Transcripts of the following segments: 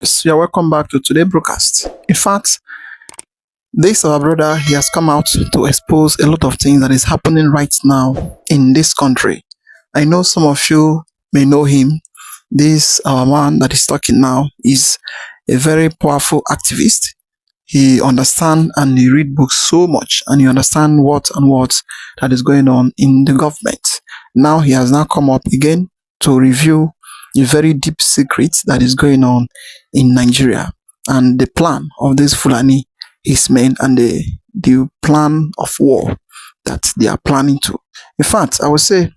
So you're welcome back to today's broadcast. In fact, this our brother, he has come out to expose a lot of things that is happening right now in this country. I know some of you may know him. This our man that is talking now is a very powerful activist. He understand and he read books so much, and he understand what that is going on in the government. Now he has now come up again to review a very deep secret that is going on in Nigeria and the plan of this Fulani men and the plan of war that they are planning to. In fact, I would say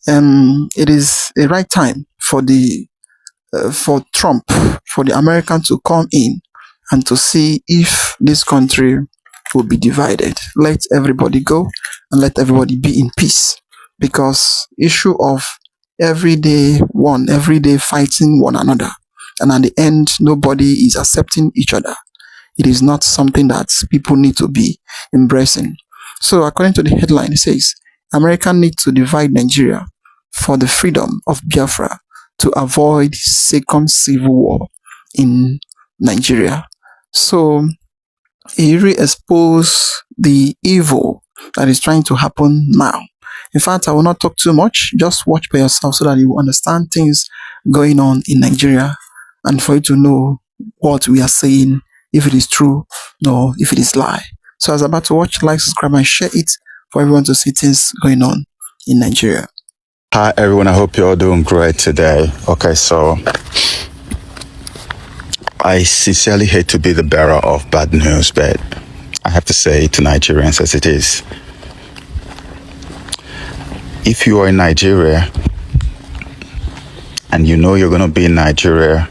it is a right time for for Trump, for the American to come in and to see if this country will be divided. Let everybody go and let everybody be in peace, because issue of every day fighting one another, and at the end nobody is accepting each other. It is not something that people need to be embracing. So according to the headline, it says America needs to divide Nigeria for the freedom of Biafra to avoid second civil war in Nigeria. So he really exposed the evil that is trying to happen now. In fact, I will not talk too much. Just watch by yourself so that you will understand things going on in Nigeria, and for you to know what we are saying, if it is true or if it is lie. So as about to watch, like, subscribe, and share it for everyone to see things going on in Nigeria. Hi everyone, I hope you're all doing great today. Okay, so I sincerely hate to be the bearer of bad news, but I have to say to Nigerians as it is. If you are in Nigeria and you know you're going to be in Nigeria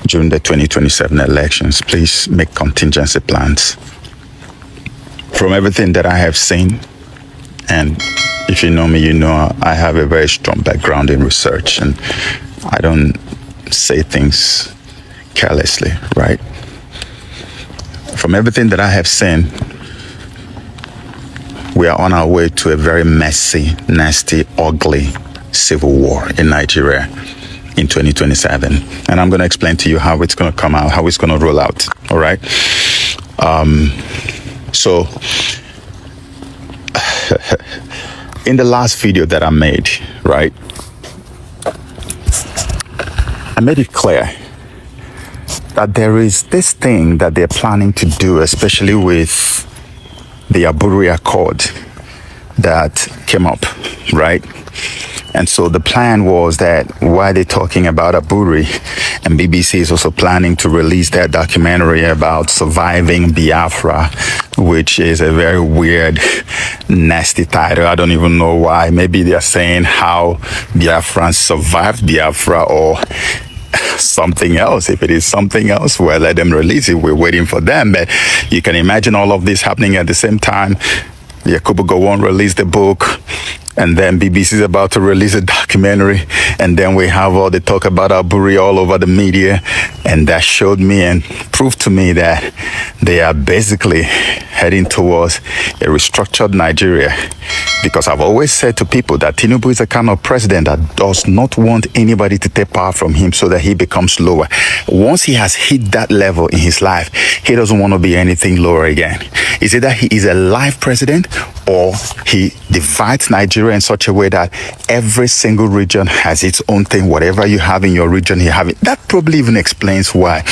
during the 2027 elections, please make contingency plans. From everything that I have seen, and if you know me, you know I have a very strong background in research, and I don't say things carelessly, right? From everything that I have seen, we are on our way to a very messy, nasty, ugly civil war in Nigeria in 2027. And I'm going to explain to you how it's going to come out, how it's going to roll out. All right. So in the last video that I made, right, I made it clear that there is this thing that they're planning to do, especially with the Aburi Accord that came up, right? And so the plan was that while they're talking about Aburi, and BBC is also planning to release their documentary about surviving Biafra, which is a very weird, nasty title. I don't even know why. Maybe they're saying how Biafrans survived Biafra or something else. If it is something else, well, let them release it. We're waiting for them. But you can imagine all of this happening at the same time. Yakubu Gowon released the book, and then BBC is about to release a documentary, and then we have all the talk about Aburi all over the media, and that showed me and proved to me that they are basically heading towards a restructured Nigeria. Because I've always said to people that Tinubu is a kind of president that does not want anybody to take power from him so that he becomes lower. Once he has hit that level in his life, he doesn't want to be anything lower again. Is it that he is a live president, or he divides Nigeria in such a way that every single region has its own thing? Whatever you have in your region, you have it. That probably even explains why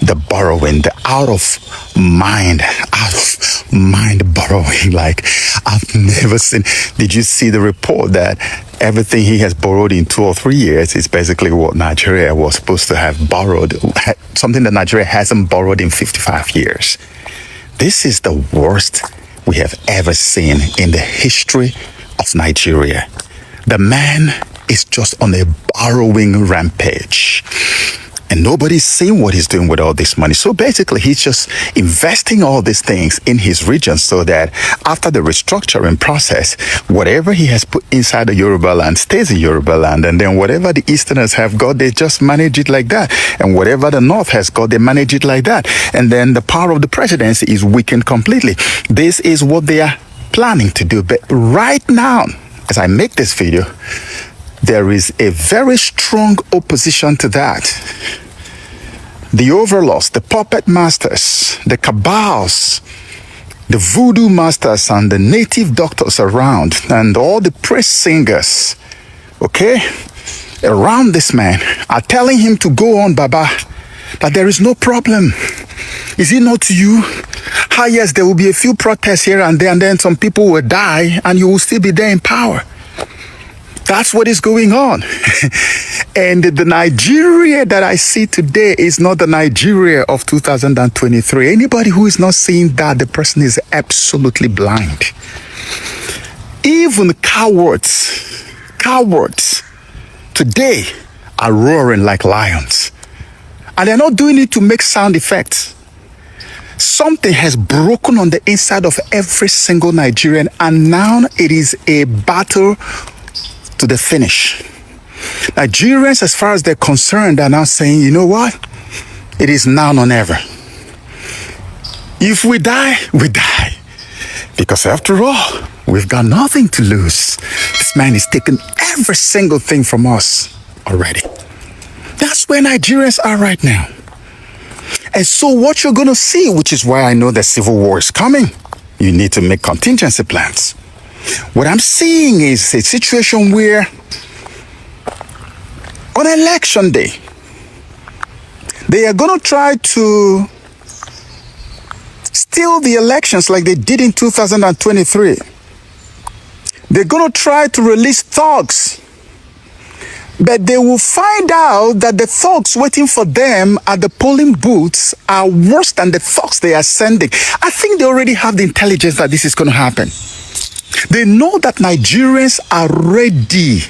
the borrowing, the out of mind borrowing, like I've never seen. Did you see the report that everything he has borrowed in 2 or 3 years is basically what Nigeria was supposed to have borrowed, something that Nigeria hasn't borrowed in 55 years. This is the worst we have ever seen in the history of Nigeria. The man is just on a borrowing rampage, and nobody's seeing what he's doing with all this money. So basically, he's just investing all these things in his region so that after the restructuring process, whatever he has put inside the Yoruba land stays in Yoruba land. And then whatever the Easterners have got, they just manage it like that. And whatever the North has got, they manage it like that. And then the power of the presidency is weakened completely. This is what they are planning to do. But right now, as I make this video, there is a very strong opposition to that. The overlords, the puppet masters, the cabals, the voodoo masters and the native doctors around, and all the praise singers, okay, around this man are telling him to go on, Baba, that there is no problem. Is it not you? Ah, yes, there will be a few protests here and there, and then some people will die, and you will still be there in power. That's what is going on. And the Nigeria that I see today is not the Nigeria of 2023. Anybody who is not seeing that, the person is absolutely blind. Even cowards today are roaring like lions. And they're not doing it to make sound effects. Something has broken on the inside of every single Nigerian, and now it is a battle to the finish. Nigerians, as far as they're concerned, are now saying, you know what? It is now or never. If we die, we die. Because after all, we've got nothing to lose. This man is taking every single thing from us already. That's where Nigerians are right now. And so what you're going to see, which is why I know that civil war is coming, you need to make contingency plans. What I'm seeing is a situation where on election day, they are going to try to steal the elections like they did in 2023. They're going to try to release thugs, but they will find out that the thugs waiting for them at the polling booths are worse than the thugs they are sending. I think they already have the intelligence that this is going to happen. They know that Nigerians are ready,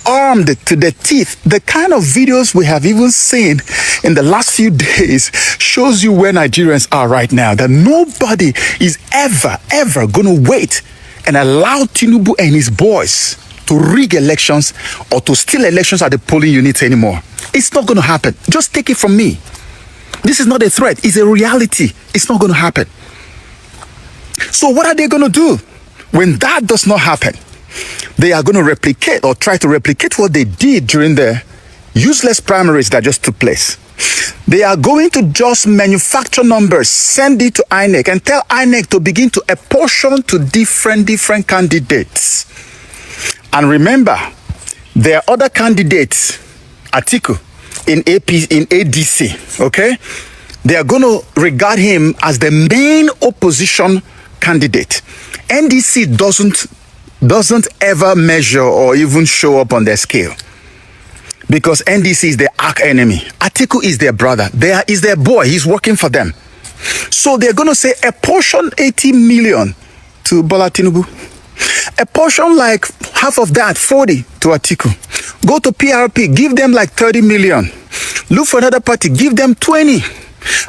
armed to the teeth. The kind of videos we have even seen in the last few days shows you where Nigerians are right now, that nobody is ever going to wait and allow Tinubu and his boys to rig elections or to steal elections at the polling units anymore. It's not going to happen. Just take it from me. This is not a threat. It's a reality. It's not going to happen. So what are they going to do? When that does not happen, they are going to replicate or try to replicate what they did during the useless primaries that just took place. They are going to just manufacture numbers, send it to INEC, and tell INEC to begin to apportion to different candidates. And remember, there are other candidates, Atiku, in ADC, okay? They are going to regard him as the main opposition candidate. NDC doesn't ever measure or even show up on their scale, because NDC is their arch enemy. Atiku is their brother. Is their boy. He's working for them. So they're going to say a portion 80 million to Bola Tinubu. A portion like half of that, 40 to Atiku. Go to PRP, give them like 30 million. Look for another party, give them 20.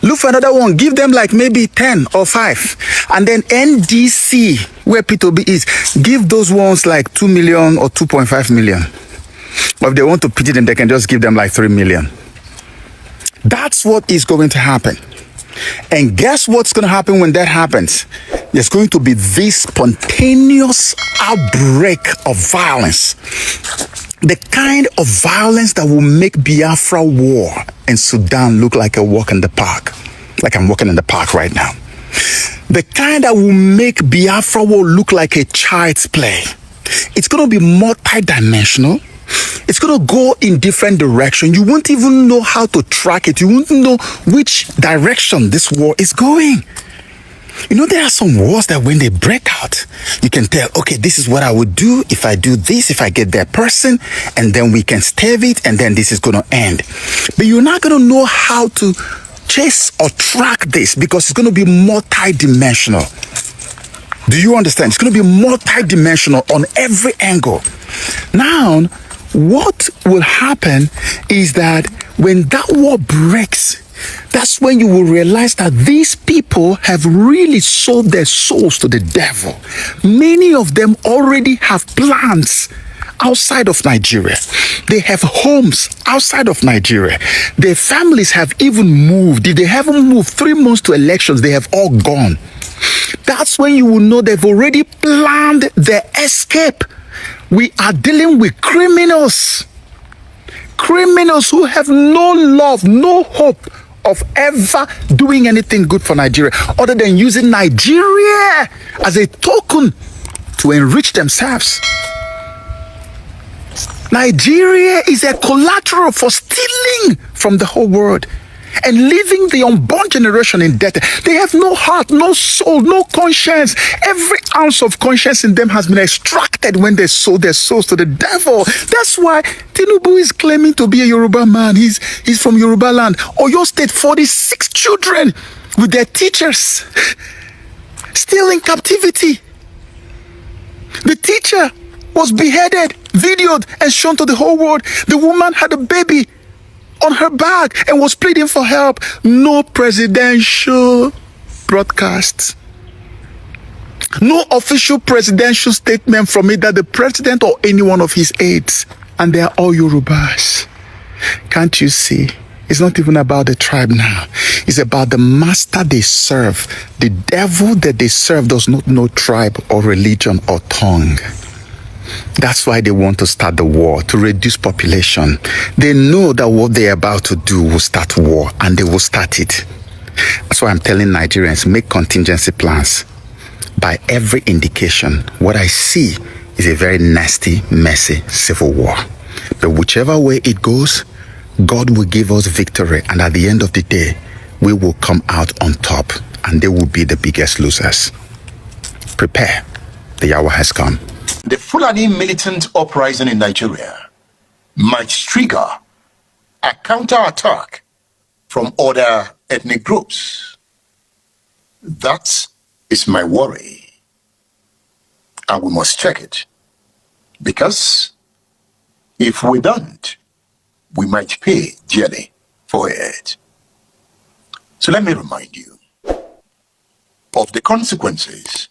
Look for another one, give them like maybe 10 or 5. And then NDC, where P2B is, give those ones like 2 million or 2.5 million. But if they want to pity them, they can just give them like 3 million. That's what is going to happen. And guess what's going to happen when that happens? There's going to be this spontaneous outbreak of violence. The kind of violence that will make Biafra war in Sudan look like a walk in the park. Like I'm walking in the park right now. The kind that will make Biafra war look like a child's play. It's going to be multi-dimensional. It's going to go in different directions. You won't even know how to track it. You won't know which direction this war is going. You know, there are some wars that when they break out, you can tell, okay, this is what I would do if I do this, if I get that person, and then we can stave it, and then this is going to end. But you're not going to know how to chase or track this, because it's going to be multi-dimensional. Do you understand? It's going to be multi-dimensional on every angle. Now, what will happen is that when that war breaks, that's when you will realize that these people have really sold their souls to the devil. Many of them already have plans outside of Nigeria. They have homes outside of Nigeria. Their families have even moved. If they haven't moved 3 months to elections, they have all gone. That's when you will know they've already planned their escape We are dealing with criminals. Criminals who have no love, no hope of ever doing anything good for Nigeria other than using Nigeria as a token to enrich themselves. Nigeria is a collateral for stealing from the whole world and leaving the unborn generation in debt. They have no heart, no soul, no conscience. Every ounce of conscience in them has been extracted when they sold their souls to the devil. That's why Tinubu is claiming to be a Yoruba man. He's from Yoruba land. Oyo State, 46 children with their teachers still in captivity. The teacher was beheaded, videoed, and shown to the whole world. The woman had a baby on her back and was pleading for help. No presidential broadcasts. No official presidential statement from either the president or any one of his aides. And they are all Yorubas. Can't you see? It's not even about the tribe now. It's about the master they serve. The devil that they serve does not know tribe or religion or tongue. That's why they want to start the war, to reduce population. They know that what they're about to do will start war, and they will start it. That's why I'm telling Nigerians, make contingency plans. By every indication, what I see is a very nasty, messy civil war. But whichever way it goes, God will give us victory, and at the end of the day, we will come out on top, and they will be the biggest losers. Prepare. The hour has come. The Fulani militant uprising in Nigeria might trigger a counterattack from other ethnic groups. That is my worry. And we must check it. Because if we don't, we might pay dearly for it. So let me remind you of the consequences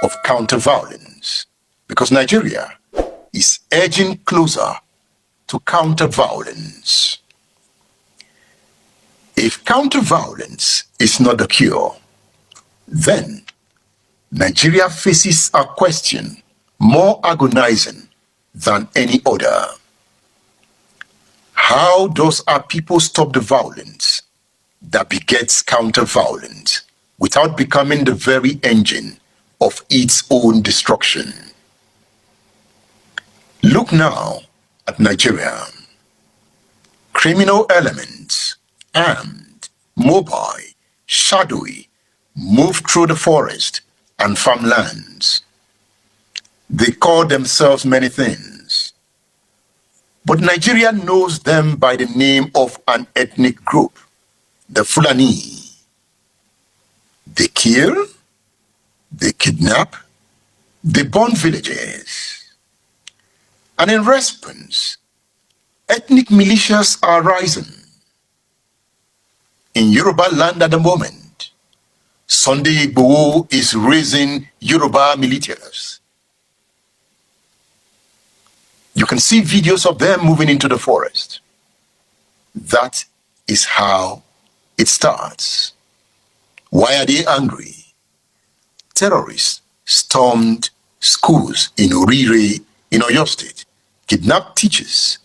of counter-violence, because Nigeria is edging closer to counter-violence. If counter-violence is not the cure, then Nigeria faces a question more agonizing than any other. How does our people stop the violence that begets counter-violence without becoming the very engine of its own destruction? Look now at Nigeria. Criminal elements, armed, mobile, shadowy, move through the forest and farmlands. They call themselves many things, but Nigeria knows them by the name of an ethnic group, the Fulani. They kill, they kidnap, they burn villages. And in response, ethnic militias are rising. In Yoruba land at the moment, Sunday Igboho is raising Yoruba militias. You can see videos of them moving into the forest. That is how it starts. Why are they angry? Terrorists stormed schools in Orire, in Oyo State, kidnapped teachers,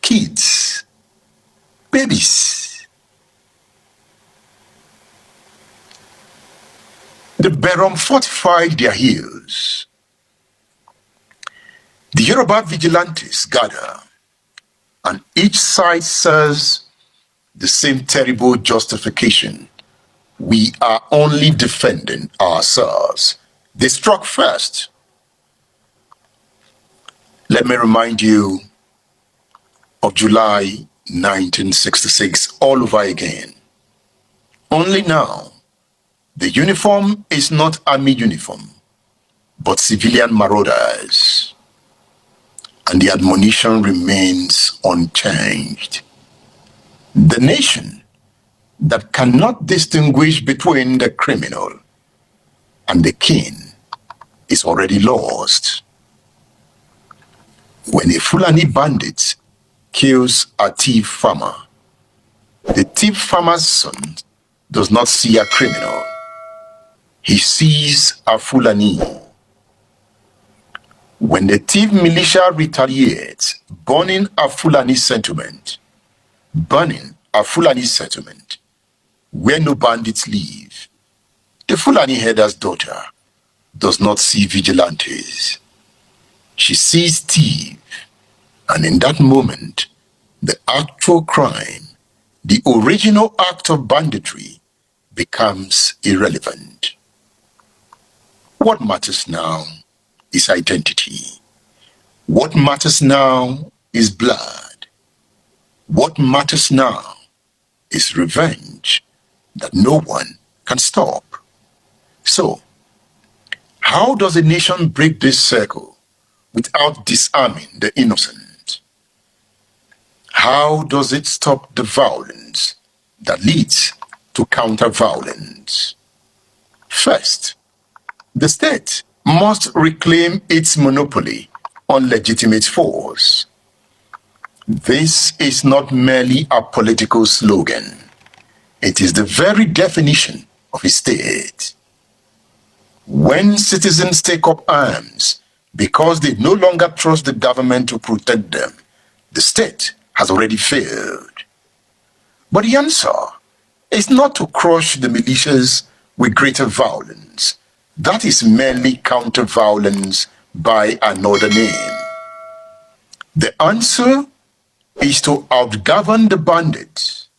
kids, babies. The Berom fortified their hills. The Yoruba vigilantes gather, and each side says the same terrible justification. We are only defending ourselves. They struck first. Let me remind you of July 1966 all over again. Only now, the uniform is not army uniform, but civilian marauders. And the admonition remains unchanged. The nation that cannot distinguish between the criminal and the king is already lost. When a Fulani bandit kills a thief farmer, the thief farmer's son does not see a criminal. He sees a Fulani. When the thief militia retaliates, burning a Fulani settlement, where no bandits live, the Fulani header's daughter does not see vigilantes. She sees thieves, and in that moment, the actual crime, the original act of banditry, becomes irrelevant. What matters now is identity. What matters now is blood. What matters now is revenge that no one can stop. So, how does a nation break this circle without disarming the innocent? How does it stop the violence that leads to counter-violence? First, the state must reclaim its monopoly on legitimate force. This is not merely a political slogan. It is the very definition of a state. When citizens take up arms because they no longer trust the government to protect them, the state has already failed. But the answer is not to crush the militias with greater violence. That is merely counter-violence by another name. The answer is to outgovern the bandits.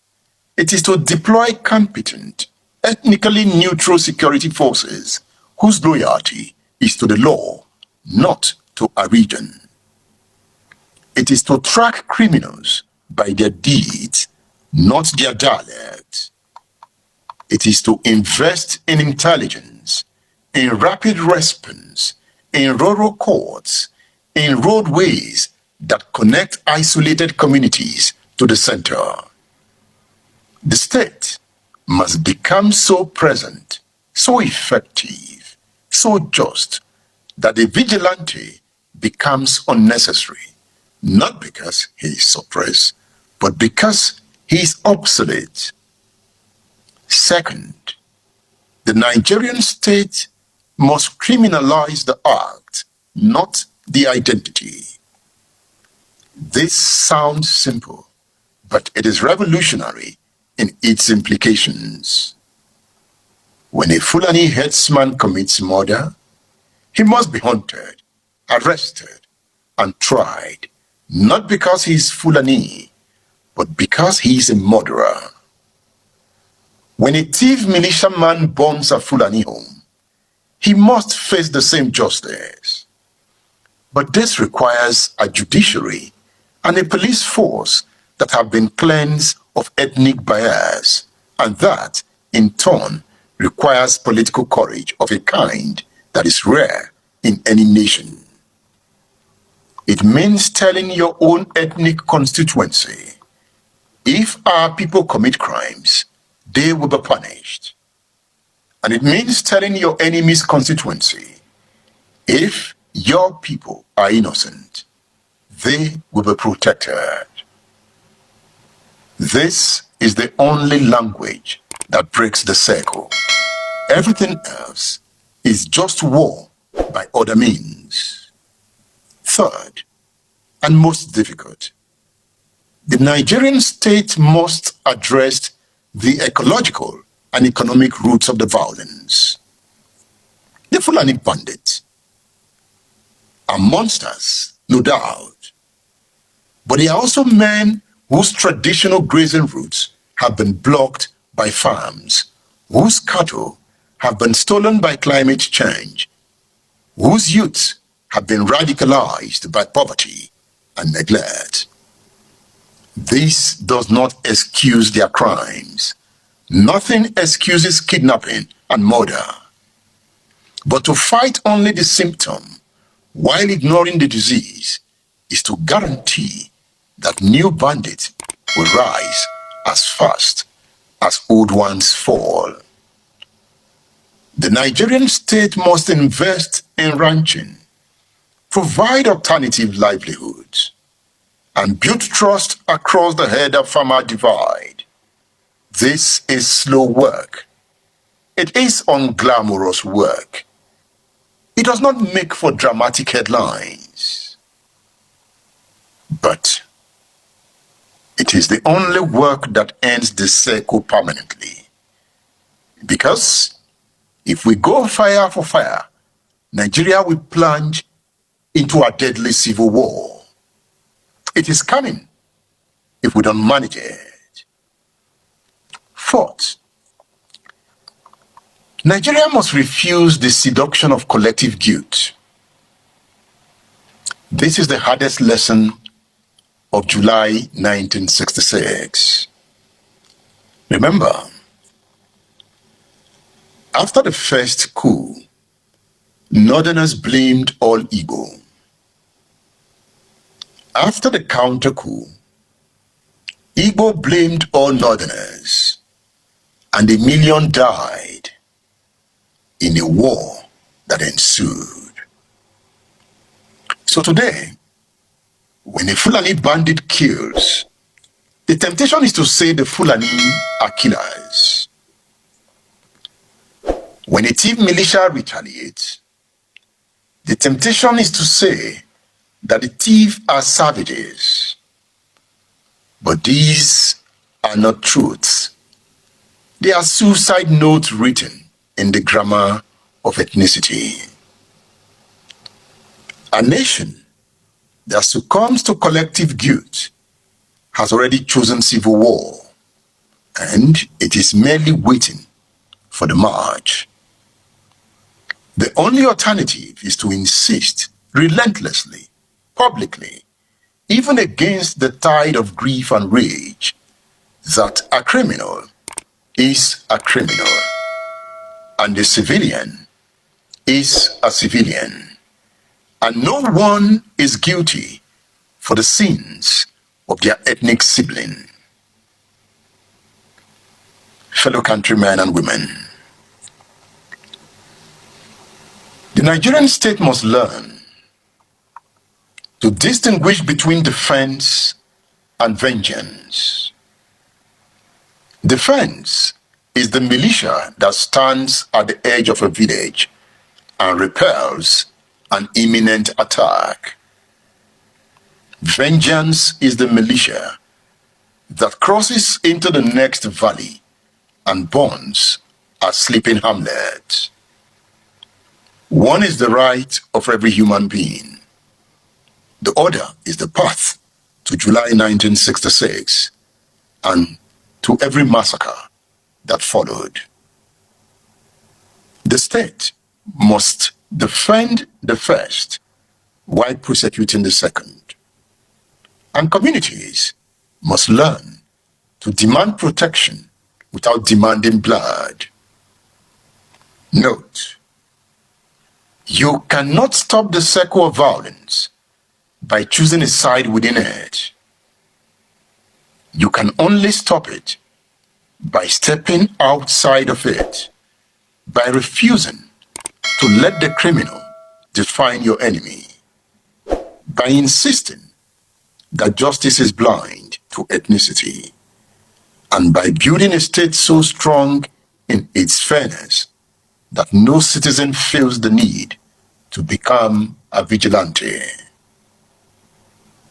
It is to deploy competent, ethnically neutral security forces whose loyalty is to the law, not to a region. It is to track criminals by their deeds, not their dialect. It is to invest in intelligence, in rapid response, in rural courts, in roadways that connect isolated communities to the center. The state must become so present, so effective, so just, that the vigilante becomes unnecessary, not because he is suppressed, but because he is obsolete. Second, the Nigerian state must criminalize the act, not the identity. This sounds simple, but it is revolutionary in its implications. When a Fulani headsman commits murder, he must be hunted, arrested, and tried, not because he is Fulani, but because he is a murderer. When a thief militiaman burns a Fulani home, he must face the same justice. But this requires a judiciary and a police force that have been cleansed of ethnic bias, and that, in turn, requires political courage of a kind that is rare in any nation. It means telling your own ethnic constituency, if our people commit crimes, they will be punished. And it means telling your enemy's constituency, if your people are innocent, they will be protected. This is the only language that breaks the circle. Everything else is just war by other means. Third, and most difficult, the Nigerian state must address the ecological and economic roots of the violence. The Fulani bandits are monsters, no doubt, but they are also men whose traditional grazing routes have been blocked by farms, whose cattle have been stolen by climate change, whose youths have been radicalized by poverty and neglect. This does not excuse their crimes. Nothing excuses kidnapping and murder. But to fight only the symptom while ignoring the disease is to guarantee that new bandits will rise as fast as old ones fall. The Nigerian state must invest in ranching, provide alternative livelihoods, and build trust across the herder-farmer divide. This is slow work. It is unglamorous work. It does not make for dramatic headlines, but it is the only work that ends the circle permanently. Because if we go fire for fire, Nigeria will plunge into a deadly civil war. It is coming if we don't manage it. Fourth, Nigeria must refuse the seduction of collective guilt. This is the hardest lesson of July 1966. Remember, after the first coup, Northerners blamed all Igbo. After the counter coup, Igbo blamed all Northerners, and 1 million died in a war that ensued. So today, when a Fulani bandit kills, the temptation is to say the Fulani are killers. When a thief militia retaliates, the temptation is to say that the thieves are savages. But these are not truths. They are suicide notes written in the grammar of ethnicity. A nation that succumbs to collective guilt has already chosen civil war, and it is merely waiting for the march. The only alternative is to insist relentlessly, publicly, even against the tide of grief and rage, that a criminal is a criminal, and a civilian is a civilian, and no one is guilty for the sins of their ethnic sibling. Fellow countrymen and women, the Nigerian state must learn to distinguish between defense and vengeance. Defense is the militia that stands at the edge of a village and repels an imminent attack. Vengeance is the militia that crosses into the next valley and burns a sleeping hamlet. One is the right of every human being. The other is the path to July 1966 and to every massacre that followed. The state must defend the first while prosecuting the second. And communities must learn to demand protection without demanding blood. Note, you cannot stop the circle of violence by choosing a side within it. You can only stop it by stepping outside of it, by refusing to let the criminal define your enemy, by insisting that justice is blind to ethnicity, and by building a state so strong in its fairness that no citizen feels the need to become a vigilante.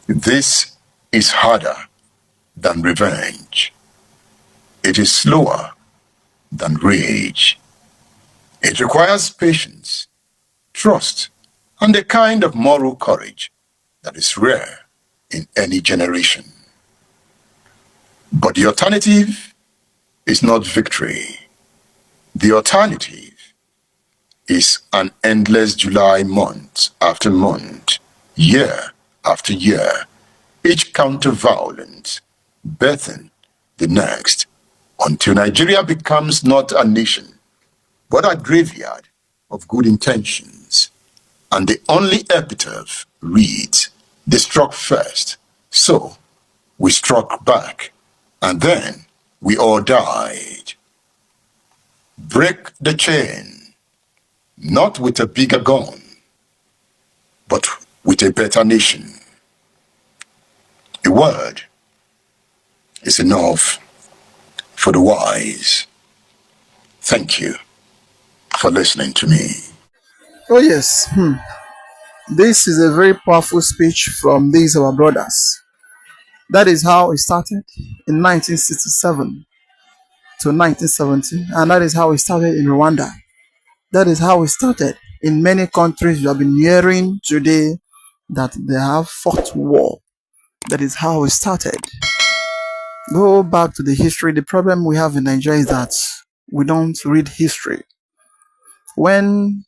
This is harder than revenge. It is slower than rage. It requires patience, trust, and a kind of moral courage that is rare in any generation. But the alternative is not victory. The alternative is an endless July month after month, year after year, each counter-violence birthing the next, until Nigeria becomes not a nation, but a graveyard of good intentions. And the only epitaph reads, "They struck first, so we struck back, and then we all died." Break the chain, not with a bigger gun, but with a better nation. A word is enough for the wise. Thank you for listening to me. Oh yes, this is a very powerful speech from these our brothers. That is how it started in 1967 to 1970, and that is how it started in Rwanda. That is how it started in many countries. You have been hearing today that they have fought war. That is how it started. Go back to the history. The problem we have in Nigeria is that we don't read history. When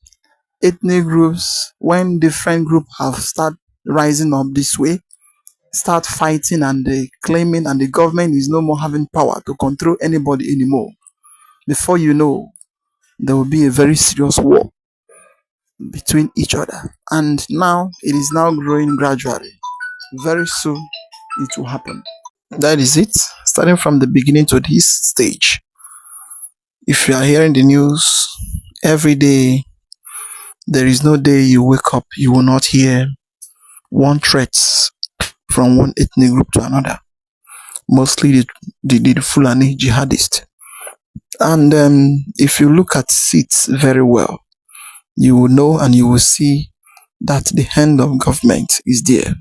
ethnic groups, when different groups have started rising up this way, start fighting and they claiming, and the government is no more having power to control anybody anymore. Before you know, there will be a very serious war between each other. And now it is now growing gradually. Very soon it will happen. That is it. Starting from the beginning to this stage. If you are hearing the news every day, there is no day you wake up you will not hear one threat from one ethnic group to another. Mostly the Fulani jihadist. And if you look at it very well, you will know and you will see that the hand of government is there.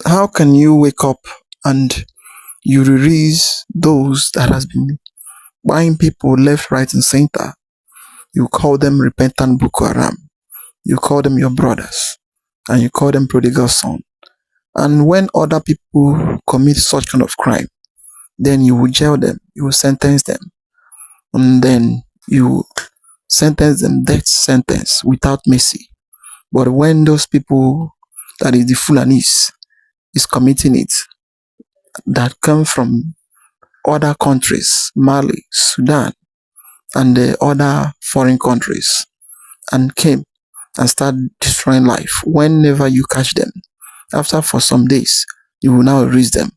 How can you wake up and you release those that has been buying people left, right, and center? You call them repentant Boko Haram. You call them your brothers, and you call them prodigal son. And when other people commit such kind of crime, then you will jail them, you will sentence them, and then you sentence them death sentence without mercy. But when those people, that is the Fulanis, is committing it, that come from other countries, Mali, Sudan, and the other foreign countries, and came and start destroying life, whenever you catch them, after for some days, you will now release them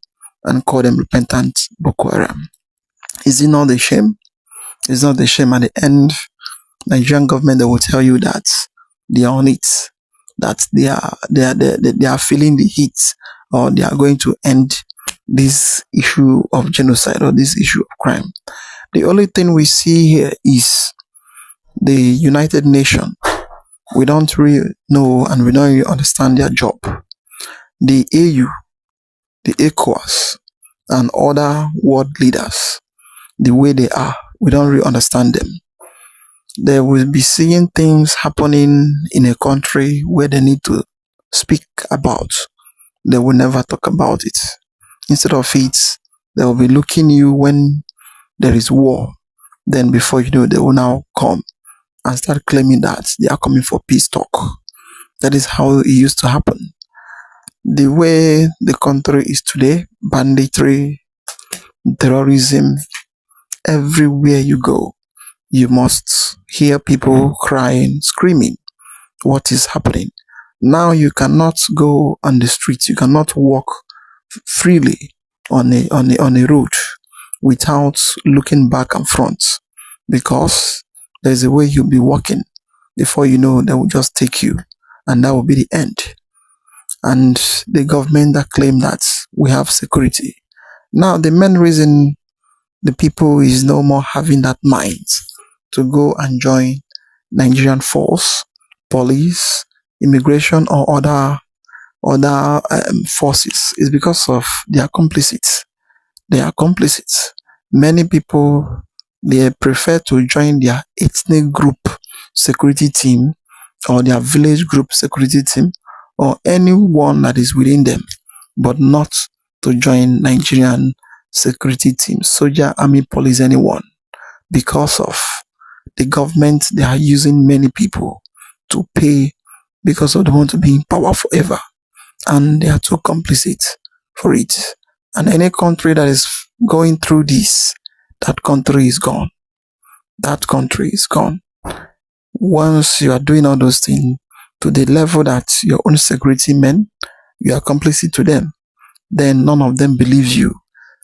and call them repentant Boko Haram. Is it not a shame? It's not a shame. At the end, Nigerian government, they will tell you that they are on it, that they are feeling the heat, or they are going to end this issue of genocide or this issue of crime. The only thing we see here is the United Nations. We don't really know and we don't really understand their job. The AU, the ECOWAS, and other world leaders, the way they are, we don't really understand them. They will be seeing things happening in a country where they need to speak about. They will never talk about it. Instead of it, they will be looking you when there is war. Then before you know, they will now come and start claiming that they are coming for peace talk. That is how it used to happen. The way the country is today, banditry, terrorism, everywhere you go, you must hear people crying, screaming. What is happening? Now you cannot go on the streets, you cannot walk freely on a road without looking back and front, because there's a way you'll be walking. Before you know, they will just take you, and that will be the end. And the government that claim that we have security. Now, the main reason the people is no more having that mind to go and join Nigerian force, police, immigration, or other forces is because of they are complicit. They are complicit. Many people, they prefer to join their ethnic group security team or their village group security team or anyone that is within them, but not to join Nigerian security team, soldier, army, police, anyone, because of the government. They are using many people to pay because of they want to be in power forever, and they are too complicit for it. And any country that is going through this, that country is gone. That country is gone. Once you are doing all those things to the level that your own security men, you are complicit to them, then none of them believes you.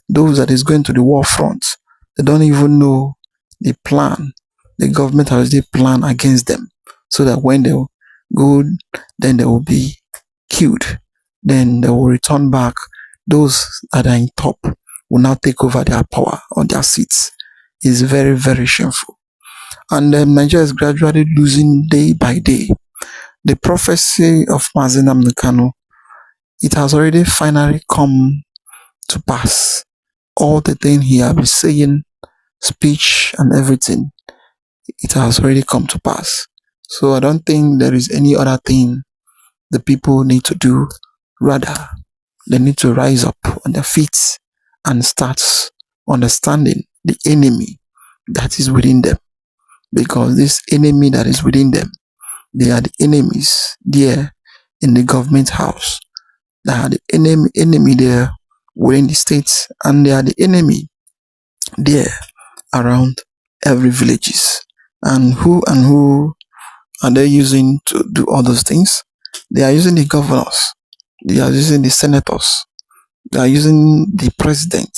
Those that is going to the war front, they don't even know the plan. The government has a plan against them, so that when they go, then they will be killed. Then they will return back. Those that are in top will now take over their power on their seats. It's very, very shameful. And Nigeria is gradually losing day by day. The prophecy of Mazen Namdekano, it has already finally come to pass. All the thing he has been saying, speech and everything, it has already come to pass. So I don't think there is any other thing the people need to do. Rather, they need to rise up on their feet and start understanding the enemy that is within them. Because this enemy that is within them, they are the enemies there in the government house. They are the enemy there within the states, and they are the enemy there around every villages. And who are they using to do all those things? They are using the governors, they are using the senators, they are using the president.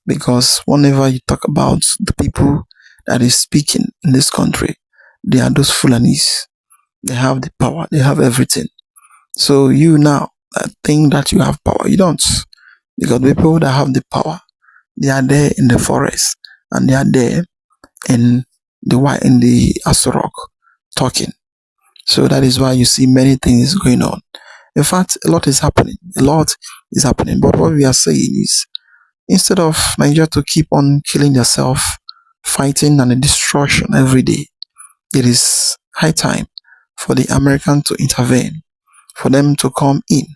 Because whenever you talk about the people that is speaking in this country, they are those Fulanis. They have the power, they have everything. So you now think that you have power, you don't. Because the people that have the power, they are there in the forest and they are there in the Asorok talking. So that is why you see many things going on. In fact, a lot is happening. A lot is happening. But what we are saying is, instead of Nigeria to keep on killing themselves, fighting and destruction every day, it is high time for the American to intervene, for them to come in,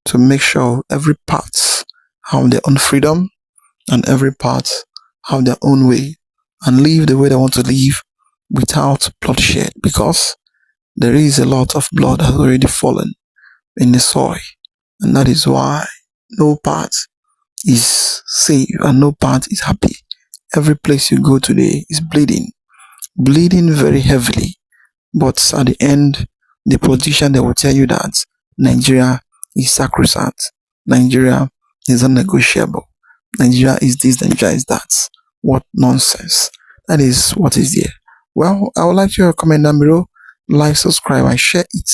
to make sure every part have their own freedom and every part have their own way and live the way they want to live without bloodshed, because there is a lot of blood that has already fallen in the soil, and that is why no part is safe and no part is happy. Every place you go today is bleeding very heavily. But at the end, the politician, they will tell you that Nigeria is sacrosanct, Nigeria is unnegotiable, Nigeria is this, Nigeria is that. What nonsense. That is what is there. Well, I would like you to comment down below, like, subscribe, and share it.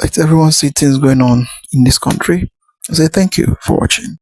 Let everyone see things going on in this country. I say thank you for watching.